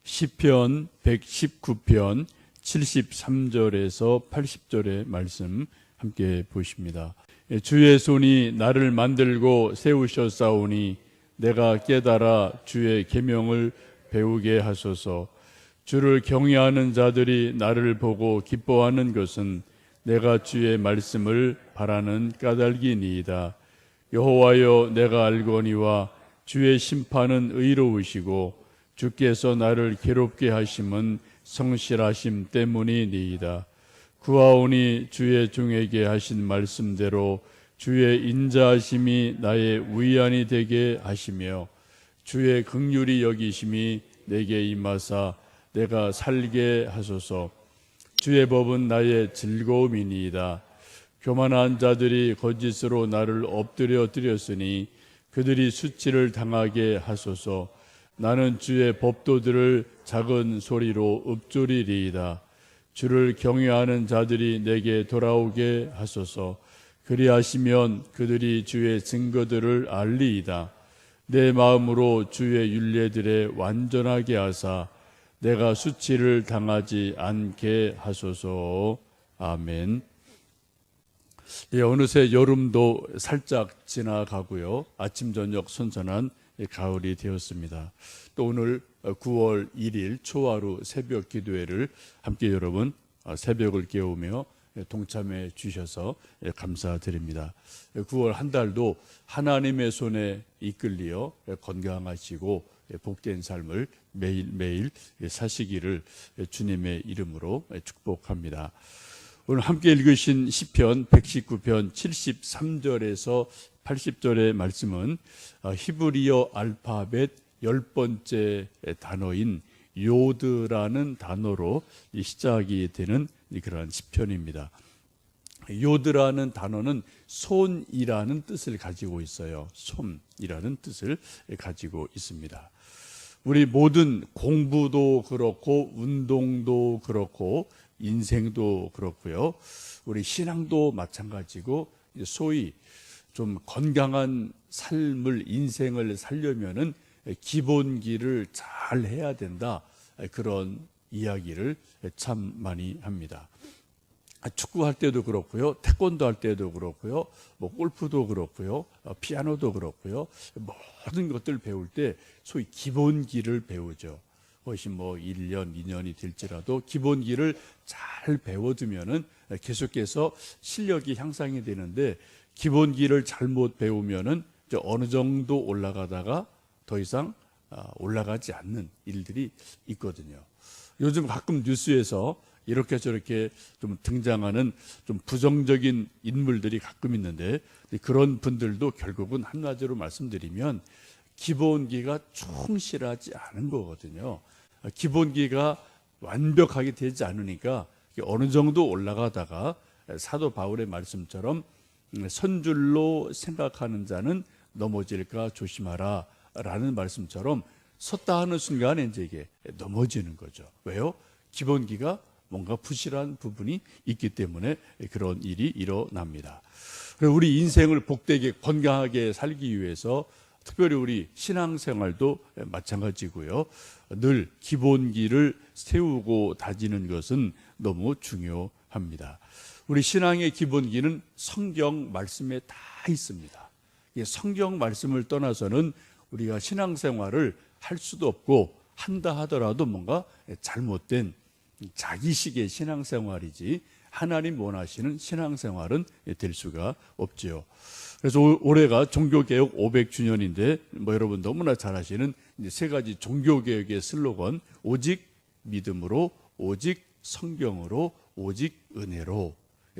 시편 119편 73절에서 80절의 말씀 함께 보십니다. 주의 손이 나를 만들고 세우셨사오니 내가 깨달아 주의 계명을 배우게 하소서. 주를 경외하는 자들이 나를 보고 기뻐하는 것은 내가 주의 말씀을 바라는 까닭이니이다. 여호와여, 내가 알거니와 주의 심판은 의로우시고 주께서 나를 괴롭게 하심은 성실하심 때문이니이다. 구하오니 주의 종에게 하신 말씀대로 주의 인자하심이 나의 위안이 되게 하시며 주의 긍휼히 여기심이 내게 임하사 내가 살게 하소서. 주의 법은 나의 즐거움이니이다. 교만한 자들이 거짓으로 나를 엎드려 드렸으니 그들이 수치를 당하게 하소서. 나는 주의 법도들을 작은 소리로 읊조리리이다. 주를 경외하는 자들이 내게 돌아오게 하소서. 그리하시면 그들이 주의 증거들을 알리이다. 내 마음으로 주의 율례들에 완전하게 하사 내가 수치를 당하지 않게 하소서. 아멘. 어느새 여름도 살짝 지나가고요. 아침 저녁 선선한 가을이 되었습니다. 또 오늘 9월 1일 초하루 새벽 기도회를 함께 여러분 새벽을 깨우며 동참해 주셔서 감사드립니다. 9월 한 달도 하나님의 손에 이끌리어 건강하시고 복된 삶을 매일매일 사시기를 주님의 이름으로 축복합니다. 오늘 함께 읽으신 시편 119편 73절에서 80절의 말씀은 히브리어 알파벳 10번째 단어인 요드라는 단어로 시작이 되는 그러한 시편입니다. 요드라는 단어는 손이라는 뜻을 가지고 있어요. 손이라는 뜻을 가지고 있습니다. 우리 모든 공부도 그렇고 운동도 그렇고 인생도 그렇고요. 우리 신앙도 마찬가지고 소위 좀 건강한 삶을 인생을 살려면은 기본기를 잘 해야 된다. 그런 이야기를 참 많이 합니다. 축구할 때도 그렇고요. 태권도 할 때도 그렇고요. 뭐 골프도 그렇고요. 피아노도 그렇고요. 모든 것들 배울 때 소위 기본기를 배우죠. 그것이 뭐 1년, 2년이 될지라도 기본기를 잘 배워두면은 계속해서 실력이 향상이 되는데 기본기를 잘못 배우면은 어느 정도 올라가다가 더 이상 올라가지 않는 일들이 있거든요. 요즘 가끔 뉴스에서 이렇게 저렇게 좀 등장하는 좀 부정적인 인물들이 가끔 있는데 그런 분들도 결국은 한마디로 말씀드리면 기본기가 충실하지 않은 거거든요. 기본기가 완벽하게 되지 않으니까 어느 정도 올라가다가 사도 바울의 말씀처럼 선줄로 생각하는 자는 넘어질까 조심하라 라는 말씀처럼 섰다 하는 순간에 이제 이게 넘어지는 거죠. 왜요? 기본기가 뭔가 부실한 부분이 있기 때문에 그런 일이 일어납니다. 우리 인생을 복되게 건강하게 살기 위해서 특별히 우리 신앙생활도 마찬가지고요. 늘 기본기를 세우고 다지는 것은 너무 중요합니다. 우리 신앙의 기본기는 성경 말씀에 다 있습니다. 성경 말씀을 떠나서는 우리가 신앙생활을 할 수도 없고 한다 하더라도 뭔가 잘못된 자기식의 신앙생활이지 하나님 원하시는 신앙생활은 될 수가 없지요. 그래서 올해가 종교개혁 500주년인데 여러분 너무나 잘 아시는 세 가지 종교개혁의 슬로건 오직 믿음으로 오직 성경으로 오직 은혜로.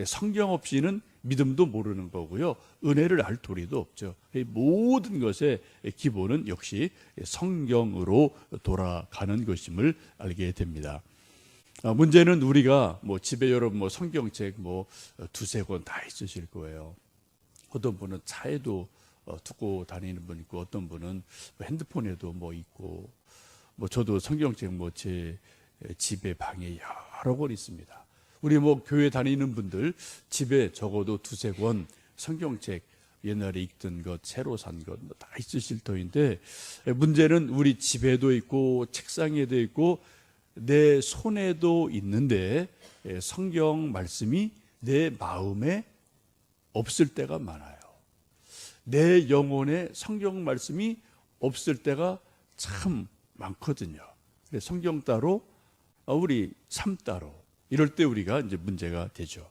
성경 없이는 믿음도 모르는 거고요. 은혜를 알 도리도 없죠. 모든 것의 기본은 역시 성경으로 돌아가는 것임을 알게 됩니다. 문제는 우리가 집에 여러분 성경책 두세 권 다 있으실 거예요. 어떤 분은 차에도 두고 다니는 분 있고 어떤 분은 핸드폰에도 있고 저도 성경책 제 집에 방에 여러 권 있습니다. 우리 교회 다니는 분들 집에 적어도 두세 권 성경책 옛날에 읽던 것, 새로 산 것 다 있으실 터인데, 문제는 우리 집에도 있고 책상에도 있고 내 손에도 있는데 성경 말씀이 내 마음에 없을 때가 많아요. 내 영혼에 성경 말씀이 없을 때가 참 많거든요. 성경 따로, 우리 삶 따로, 이럴 때 우리가 이제 문제가 되죠.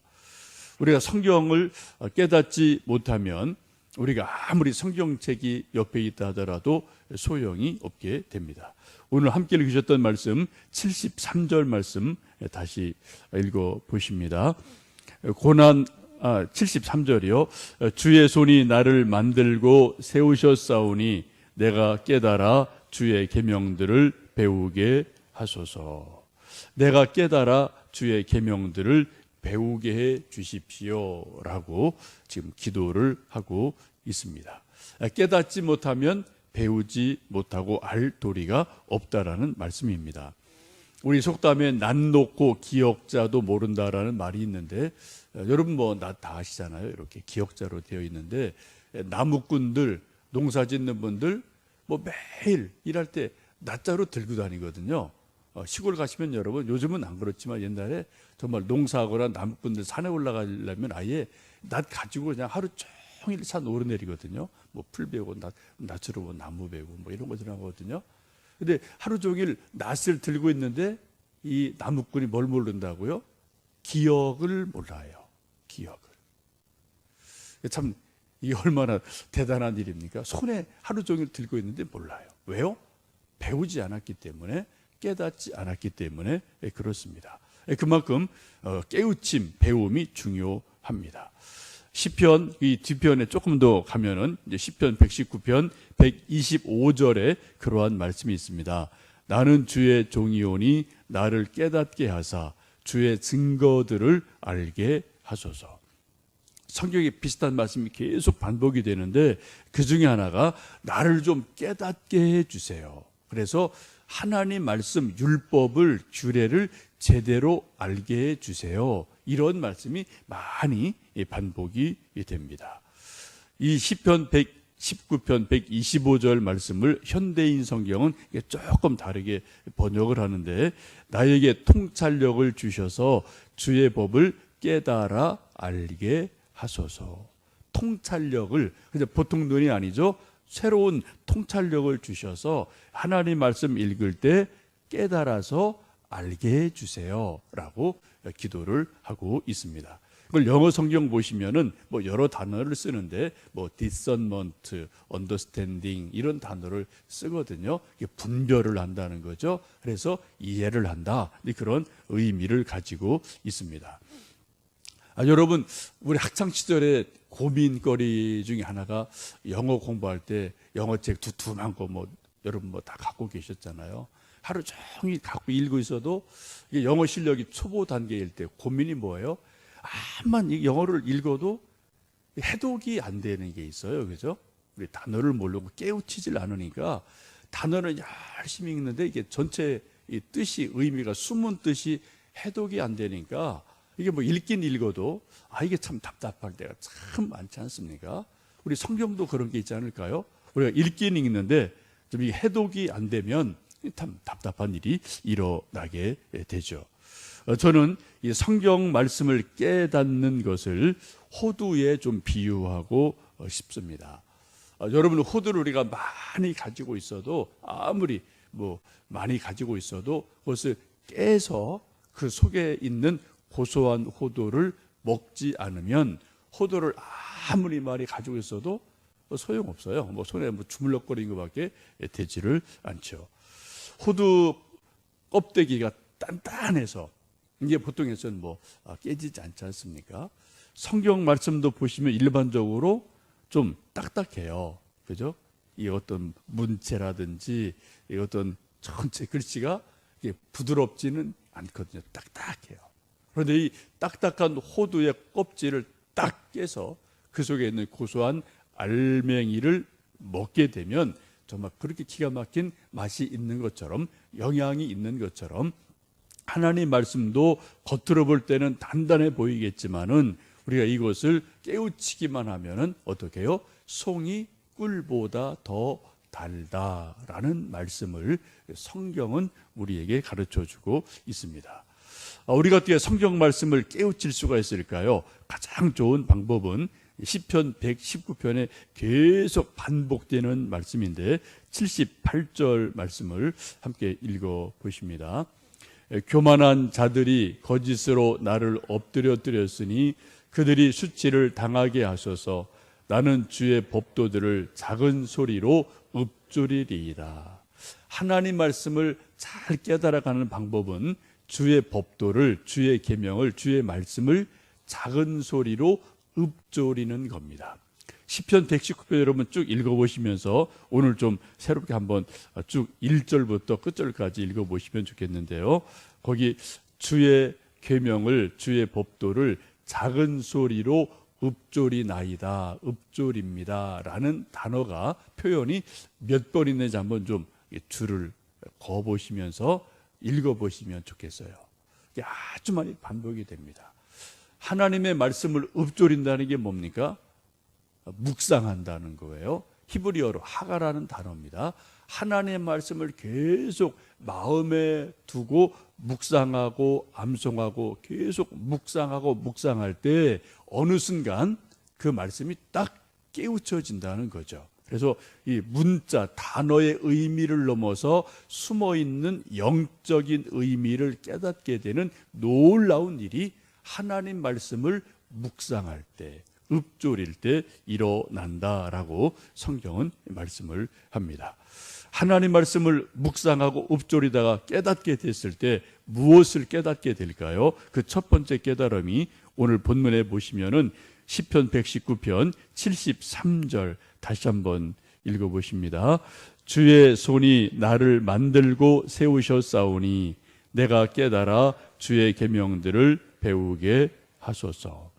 우리가 성경을 깨닫지 못하면 우리가 아무리 성경책이 옆에 있다 하더라도 소용이 없게 됩니다. 오늘 함께 읽으셨던 말씀 73절 말씀 다시 읽어 보십니다. 73절이요. 주의 손이 나를 만들고 세우셨사오니 내가 깨달아 주의 계명들을 배우게 하소서. 내가 깨달아 주의 계명들을 배우게 해 주십시오라고 지금 기도를 하고 있습니다. 깨닫지 못하면 배우지 못하고 알 도리가 없다라는 말씀입니다. 우리 속담에 난 놓고 기억자도 모른다라는 말이 있는데, 여러분 뭐 다 아시잖아요. 이렇게 기억자로 되어 있는데, 나무꾼들, 농사 짓는 분들 뭐 매일 일할 때 낫자로 들고 다니거든요. 시골 가시면 여러분, 요즘은 안 그렇지만 옛날에 정말 농사하거나 나무꾼들 산에 올라가려면 아예 낫 가지고 그냥 하루 종일 산 오르내리거든요. 뭐 풀 베고 낫으로 뭐 나무 베고 뭐 이런 거 지나가거든요. 근데 하루 종일 낫을 들고 있는데 이 나무꾼이 뭘 모른다고요? 기억을 몰라요. 기억을. 참 이게 얼마나 대단한 일입니까? 손에 하루 종일 들고 있는데 몰라요. 왜요? 배우지 않았기 때문에, 깨닫지 않았기 때문에 그렇습니다. 그만큼 깨우침, 배움이 중요합니다. 시편 이 뒤편에 조금 더 가면은 이제 시편 119편 125절에 그러한 말씀이 있습니다. 나는 주의 종이오니 나를 깨닫게 하사 주의 증거들을 알게 하소서. 성경에 비슷한 말씀이 계속 반복이 되는데 그 중에 하나가 나를 좀 깨닫게 해 주세요. 그래서 하나님 말씀, 율법을, 규례를 제대로 알게 해 주세요. 이런 말씀이 많이 반복이 됩니다. 이 시편 119편 125절 말씀을 현대인 성경은 조금 다르게 번역을 하는데, 나에게 통찰력을 주셔서 주의 법을 깨달아 알게 하소서. 통찰력을, 보통 눈이 아니죠. 새로운 통찰력을 주셔서 하나님 말씀 읽을 때 깨달아서 알게 해주세요 라고 기도를 하고 있습니다. 그걸 영어 성경 보시면은 뭐 여러 단어를 쓰는데 뭐 discernment, understanding 이런 단어를 쓰거든요. 이게 분별을 한다는 거죠. 그래서 이해를 한다, 그런 의미를 가지고 있습니다. 여러분, 우리 학창 시절에 고민거리 중에 하나가 영어 공부할 때 영어책 두툼한 거 뭐 여러분 뭐 다 갖고 계셨잖아요. 하루 종일 갖고 읽고 있어도 영어 실력이 초보 단계일 때 고민이 뭐예요? 암만 영어를 읽어도 해독이 안 되는 게 있어요. 그죠? 우리 단어를 모르고 깨우치질 않으니까 단어는 열심히 읽는데 이게 전체 이 뜻이, 의미가, 숨은 뜻이 해독이 안 되니까 이게 뭐 읽긴 읽어도 이게 참 답답할 때가 참 많지 않습니까? 우리 성경도 그런 게 있지 않을까요? 우리가 읽긴 읽는데 좀 이 해독이 안 되면 참 답답한 일이 일어나게 되죠. 저는 이 성경 말씀을 깨닫는 것을 호두에 좀 비유하고 싶습니다. 여러분, 호두를 우리가 많이 가지고 있어도, 아무리 뭐 많이 가지고 있어도 그것을 깨서 그 속에 있는 고소한 호두를 먹지 않으면 호두를 아무리 많이 가지고 있어도 소용없어요. 뭐 손에 뭐 주물럭거리는 것밖에 되지를 않죠. 호두 껍데기가 단단해서 이게 보통에서는 뭐 깨지지 않지 않습니까? 성경 말씀도 보시면 일반적으로 좀 딱딱해요. 그죠? 이 어떤 문체라든지 이 어떤 전체 글씨가 부드럽지는 않거든요. 딱딱해요. 그런데 이 딱딱한 호두의 껍질을 딱 깨서 그 속에 있는 고소한 알맹이를 먹게 되면 정말 그렇게 기가 막힌 맛이 있는 것처럼, 영양이 있는 것처럼, 하나님 말씀도 겉으로 볼 때는 단단해 보이겠지만은 우리가 이것을 깨우치기만 하면은 어떻게 해요? 송이 꿀보다 더 달다라는 말씀을 성경은 우리에게 가르쳐주고 있습니다. 우리가 어떻게 성경 말씀을 깨우칠 수가 있을까요? 가장 좋은 방법은 시편 119편에 계속 반복되는 말씀인데 78절 말씀을 함께 읽어 보십니다. 교만한 자들이 거짓으로 나를 엎드려뜨렸으니 그들이 수치를 당하게 하소서. 나는 주의 법도들을 작은 소리로 읊조리리이다. 하나님 말씀을 잘 깨달아가는 방법은 주의 법도를, 주의 계명을, 주의 말씀을 작은 소리로 읊조리는 겁니다. 시편 119편 여러분 쭉 읽어보시면서 오늘 좀 새롭게 한번 쭉 1절부터 끝절까지 읽어보시면 좋겠는데요. 거기 주의 계명을, 주의 법도를 작은 소리로 읊조리나이다, 읊조립니다 라는 단어가, 표현이 몇 번 있는지 한번 좀 줄을 그어보시면서 읽어보시면 좋겠어요. 이게 아주 많이 반복이 됩니다. 하나님의 말씀을 읊조린다는 게 뭡니까? 묵상한다는 거예요. 히브리어로 하가라는 단어입니다. 하나님의 말씀을 계속 마음에 두고 묵상하고 암송하고 계속 묵상하고 묵상할 때 어느 순간 그 말씀이 딱 깨우쳐진다는 거죠. 그래서 이 문자, 단어의 의미를 넘어서 숨어있는 영적인 의미를 깨닫게 되는 놀라운 일이 하나님 말씀을 묵상할 때, 읊조릴 때 일어난다라고 성경은 말씀을 합니다. 하나님 말씀을 묵상하고 읊조리다가 깨닫게 됐을 때 무엇을 깨닫게 될까요? 그 첫 번째 깨달음이 오늘 본문에 보시면은 시편 119편 73절 다시 한번 읽어보십니다. 주의 손이 나를 만들고 세우셨사오니 내가 깨달아 주의 계명들을 배우게 하소서.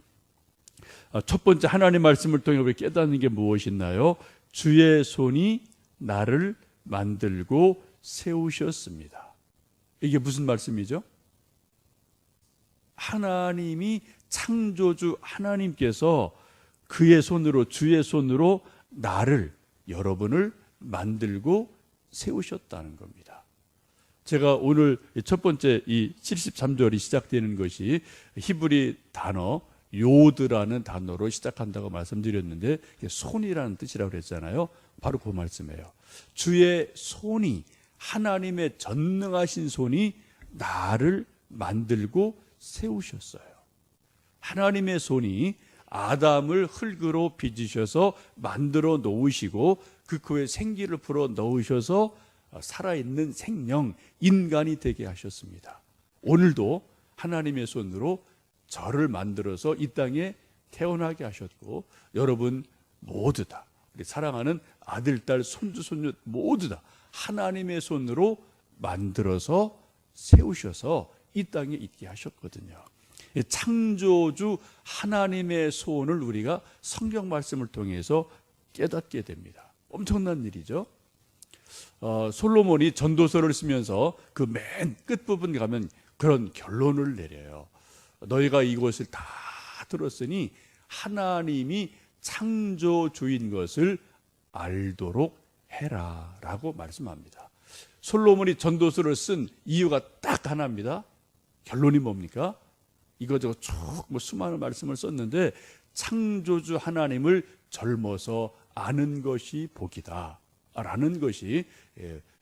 첫 번째 하나님 말씀을 통해 우리 깨닫는 게 무엇이나요? 주의 손이 나를 만들고 세우셨습니다. 이게 무슨 말씀이죠? 하나님이, 창조주 하나님께서 그의 손으로, 주의 손으로 나를, 여러분을 만들고 세우셨다는 겁니다. 제가 오늘 첫 번째 이 73절이 시작되는 것이 히브리 단어 요드라는 단어로 시작한다고 말씀드렸는데 손이라는 뜻이라고 그랬잖아요. 바로 그 말씀이에요. 주의 손이, 하나님의 전능하신 손이 나를 만들고 세우셨어요. 하나님의 손이 아담을 흙으로 빚으셔서 만들어 놓으시고 그 코에 생기를 불어 넣으셔서 살아있는 생명, 인간이 되게 하셨습니다. 오늘도 하나님의 손으로 저를 만들어서 이 땅에 태어나게 하셨고, 여러분 모두 다, 우리 사랑하는 아들, 딸, 손주, 손녀 모두 다 하나님의 손으로 만들어서 세우셔서 이 땅에 있게 하셨거든요. 창조주 하나님의 손을 우리가 성경 말씀을 통해서 깨닫게 됩니다. 엄청난 일이죠. 솔로몬이 전도서를 쓰면서 그 맨 끝부분 가면 그런 결론을 내려요. 너희가 이것을 다 들었으니 하나님이 창조주인 것을 알도록 해라 라고 말씀합니다. 솔로몬이 전도서를 쓴 이유가 딱 하나입니다. 결론이 뭡니까? 이거저거 쭉 수많은 말씀을 썼는데 창조주 하나님을 젊어서 아는 것이 복이다 라는 것이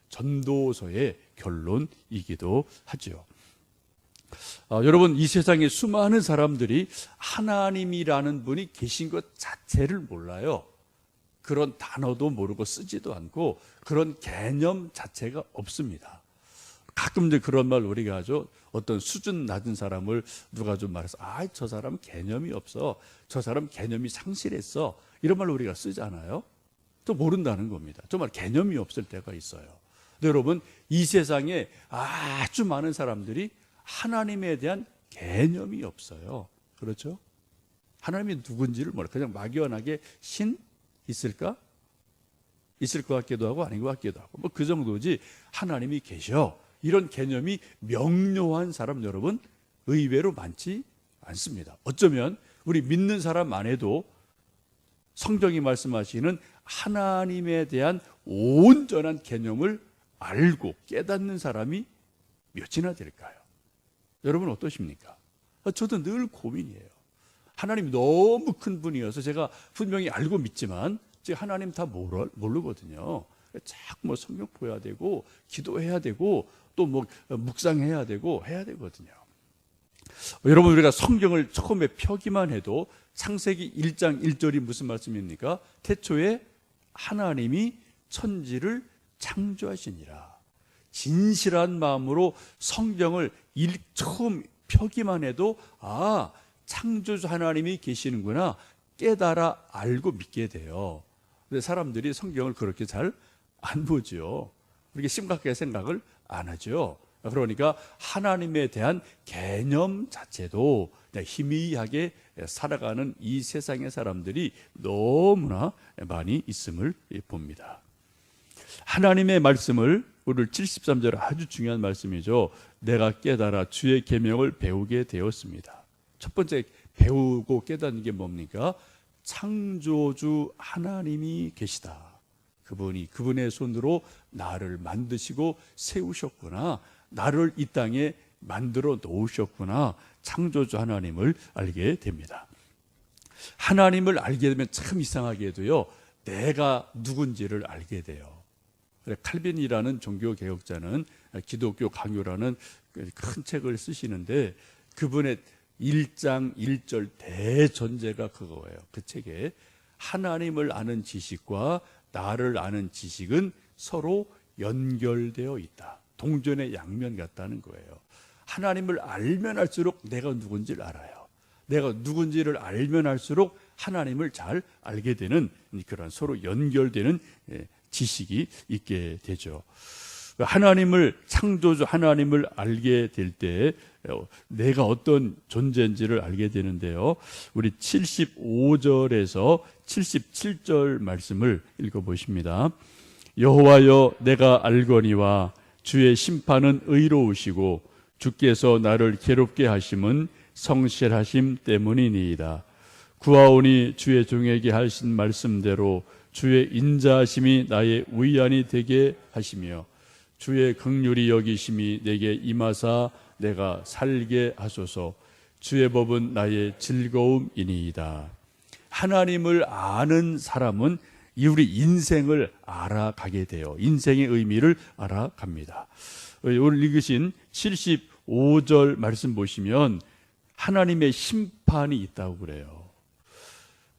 전도서의 결론이기도 하죠. 여러분, 이 세상에 수많은 사람들이 하나님이라는 분이 계신 것 자체를 몰라요. 그런 단어도 모르고 쓰지도 않고 그런 개념 자체가 없습니다. 가끔 이제 그런 말 우리가 하죠. 어떤 수준 낮은 사람을 누가 좀 말해서 저 사람 개념이 없어, 저 사람 개념이 상실했어, 이런 말을 우리가 쓰잖아요. 또 모른다는 겁니다. 정말 개념이 없을 때가 있어요. 근데 여러분, 이 세상에 아주 많은 사람들이 하나님에 대한 개념이 없어요. 그렇죠? 하나님이 누군지를 몰라. 그냥 막연하게 신 있을까? 있을 것 같기도 하고 아닌 것 같기도 하고 뭐 그 정도지, 하나님이 계셔 이런 개념이 명료한 사람 여러분 의외로 많지 않습니다. 어쩌면 우리 믿는 사람 안에도 성경이 말씀하시는 하나님에 대한 온전한 개념을 알고 깨닫는 사람이 몇이나 될까요? 여러분 어떠십니까? 저도 늘 고민이에요. 하나님이 너무 큰 분이어서 제가 분명히 알고 믿지만 제가 하나님 다 모르거든요. 자꾸 뭐 성경 보여야 되고 기도해야 되고 또 뭐 묵상해야 되고 해야 되거든요. 여러분 우리가 성경을 처음에 펴기만 해도 창세기 1장 1절이 무슨 말씀입니까? 태초에 하나님이 천지를 창조하시니라. 진실한 마음으로 성경을 처음 펴기만 해도 창조주 하나님이 계시는구나 깨달아 알고 믿게 돼요. 근데 사람들이 성경을 그렇게 잘 안 보죠. 그렇게 심각하게 생각을 안 하죠. 그러니까 하나님에 대한 개념 자체도 희미하게 살아가는 이 세상의 사람들이 너무나 많이 있음을 봅니다. 하나님의 말씀을 오늘 73절 아주 중요한 말씀이죠. 내가 깨달아 주의 계명을 배우게 되었습니다. 첫 번째 배우고 깨닫는 게 뭡니까? 창조주 하나님이 계시다. 그분의 손으로 나를 만드시고 세우셨구나. 나를 이 땅에 만들어 놓으셨구나. 창조주 하나님을 알게 됩니다. 하나님을 알게 되면 참 이상하게도요, 내가 누군지를 알게 돼요. 칼빈이라는 종교개혁자는 기독교 강요라는 큰 책을 쓰시는데 그분의 1장 1절 대전제가 그거예요. 그 책에 하나님을 아는 지식과 나를 아는 지식은 서로 연결되어 있다. 동전의 양면 같다는 거예요. 하나님을 알면 알수록 내가 누군지를 알아요. 내가 누군지를 알면 알수록 하나님을 잘 알게 되는 그런 서로 연결되는 지식이 있게 되죠. 하나님을 창조주 하나님을 알게 될 때 내가 어떤 존재인지를 알게 되는데요. 우리 75절에서 77절 말씀을 읽어보십니다. 여호와여 내가 알거니와 주의 심판은 의로우시고 주께서 나를 괴롭게 하심은 성실하심 때문이니이다. 구하오니 주의 종에게 하신 말씀대로 주의 인자하심이 나의 위안이 되게 하시며 주의 긍휼히 여기심이 내게 임하사 내가 살게 하소서. 주의 법은 나의 즐거움이니이다. 하나님을 아는 사람은 우리 인생을 알아가게 돼요. 인생의 의미를 알아갑니다. 오늘 읽으신 75절 말씀 보시면 하나님의 심판이 있다고 그래요.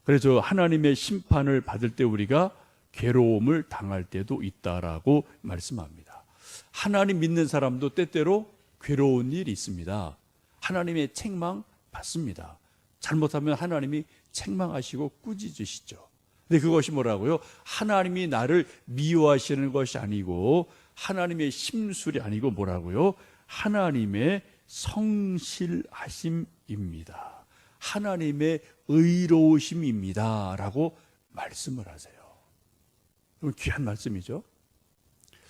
그래서 하나님의 심판을 받을 때 우리가 괴로움을 당할 때도 있다라고 말씀합니다. 하나님 믿는 사람도 때때로 괴로운 일이 있습니다. 하나님의 책망 받습니다. 잘못하면 하나님이 책망하시고 꾸짖으시죠. 근데 그것이 뭐라고요? 하나님이 나를 미워하시는 것이 아니고 하나님의 심술이 아니고 뭐라고요? 하나님의 성실하심입니다. 하나님의 의로우심입니다 라고 말씀을 하세요. 귀한 말씀이죠.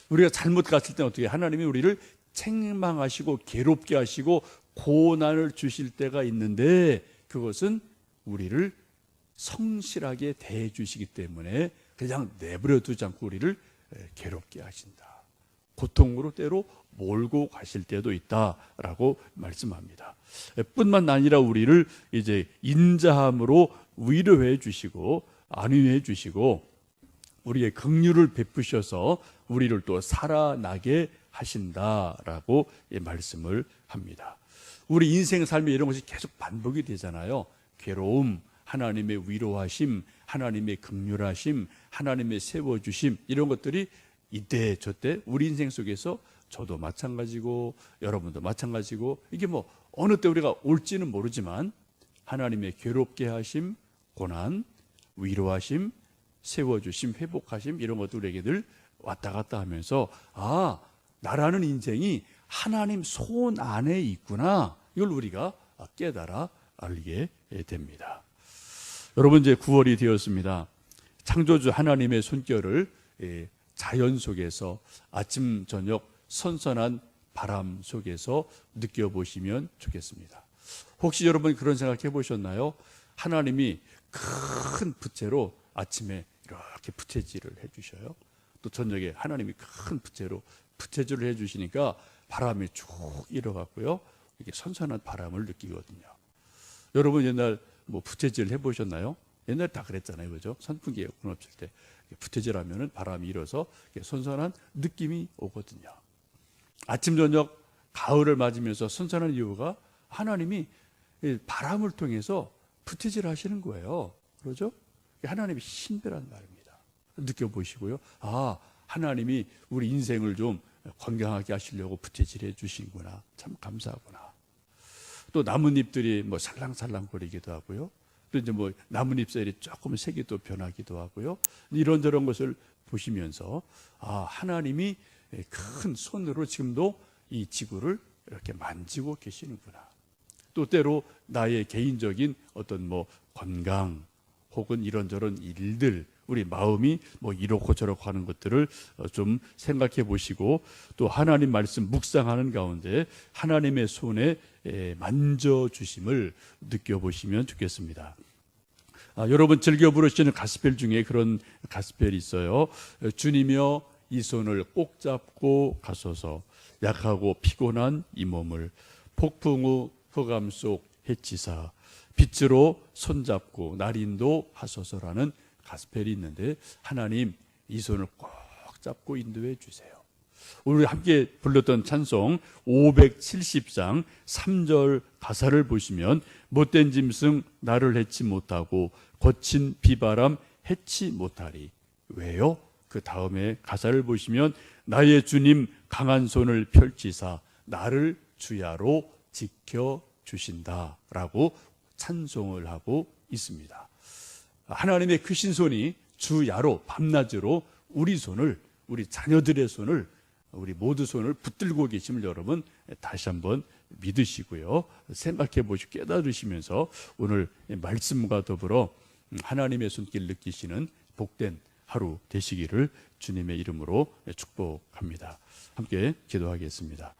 우리가 잘못 갔을 때는 어떻게 하나님이 우리를 책망하시고 괴롭게 하시고 고난을 주실 때가 있는데 그것은 우리를 성실하게 대해 주시기 때문에 그냥 내버려 두지 않고 우리를 괴롭게 하신다. 고통으로 때로 몰고 가실 때도 있다라고 말씀합니다. 뿐만 아니라 우리를 이제 인자함으로 위로해 주시고 안위해 주시고 우리의 긍휼을 베푸셔서 우리를 또 살아나게 하신다라고 말씀을 합니다. 우리 인생 삶에 이런 것이 계속 반복이 되잖아요. 괴로움, 하나님의 위로하심, 하나님의 긍휼하심, 하나님의 세워주심 이런 것들이 이때 저때 우리 인생 속에서 저도 마찬가지고 여러분도 마찬가지고 이게 뭐 어느 때 우리가 올지는 모르지만 하나님의 괴롭게 하심, 고난, 위로하심, 세워주심, 회복하심 이런 것도 우리에게 늘 왔다 갔다 하면서 나라는 인생이 하나님 손 안에 있구나 이걸 우리가 깨달아 알게 됩니다. 여러분 이제 9월이 되었습니다. 창조주 하나님의 손길을 자연 속에서 아침 저녁 선선한 바람 속에서 느껴보시면 좋겠습니다. 혹시 여러분 그런 생각 해보셨나요? 하나님이 큰 부채로 아침에 이렇게 부채질을 해주셔요. 또 저녁에 하나님이 큰 부채로 부채질을 해주시니까 바람이 쭉 일어가고요. 이게 선선한 바람을 느끼거든요. 여러분 옛날 뭐 부채질 해보셨나요? 옛날에 다 그랬잖아요, 그죠? 선풍기 에어컨 없을 때 부채질하면은 바람이 일어서 선선한 느낌이 오거든요. 아침 저녁 가을을 맞으면서 선선한 이유가 하나님이 바람을 통해서 부채질 하시는 거예요. 그러죠? 하나님의 신비란 말입니다. 느껴보시고요. 아, 하나님이 우리 인생을 좀 건강하게 하시려고 부채질해 주시는구나. 참 감사하구나. 또 나뭇잎들이 뭐 살랑살랑거리기도 하고요. 또 이제 뭐 나뭇잎살이 조금 색이 또 변하기도 하고요. 이런저런 것을 보시면서 아, 하나님이 큰 손으로 지금도 이 지구를 이렇게 만지고 계시는구나. 또 때로 나의 개인적인 어떤 뭐 건강 혹은 이런저런 일들, 우리 마음이 뭐 이렇고 저렇고 하는 것들을 좀 생각해 보시고 또 하나님 말씀 묵상하는 가운데 하나님의 손에 만져주심을 느껴보시면 좋겠습니다. 여러분 즐겨 부르시는 가스펠 중에 그런 가스펠이 있어요. 주님이여 이 손을 꼭 잡고 가소서 약하고 피곤한 이 몸을 폭풍 후 흑암 속 해치사 빛으로 손잡고 날인도 하소서라는 가스펠이 있는데 하나님 이 손을 꼭 잡고 인도해 주세요. 우리 함께 불렀던 찬송 570장 3절 가사를 보시면 못된 짐승 나를 해치 못하고 거친 비바람 해치 못하리. 왜요? 그 다음에 가사를 보시면 나의 주님 강한 손을 펼치사 나를 주야로 지켜주신다라고 찬송을 하고 있습니다. 하나님의 크신 손이 주야로 밤낮으로 우리 손을, 우리 자녀들의 손을, 우리 모두 손을 붙들고 계심을 여러분 다시 한번 믿으시고요. 생각해 보시고 깨달으시면서 오늘 말씀과 더불어 하나님의 손길 느끼시는 복된 하루 되시기를 주님의 이름으로 축복합니다. 함께 기도하겠습니다.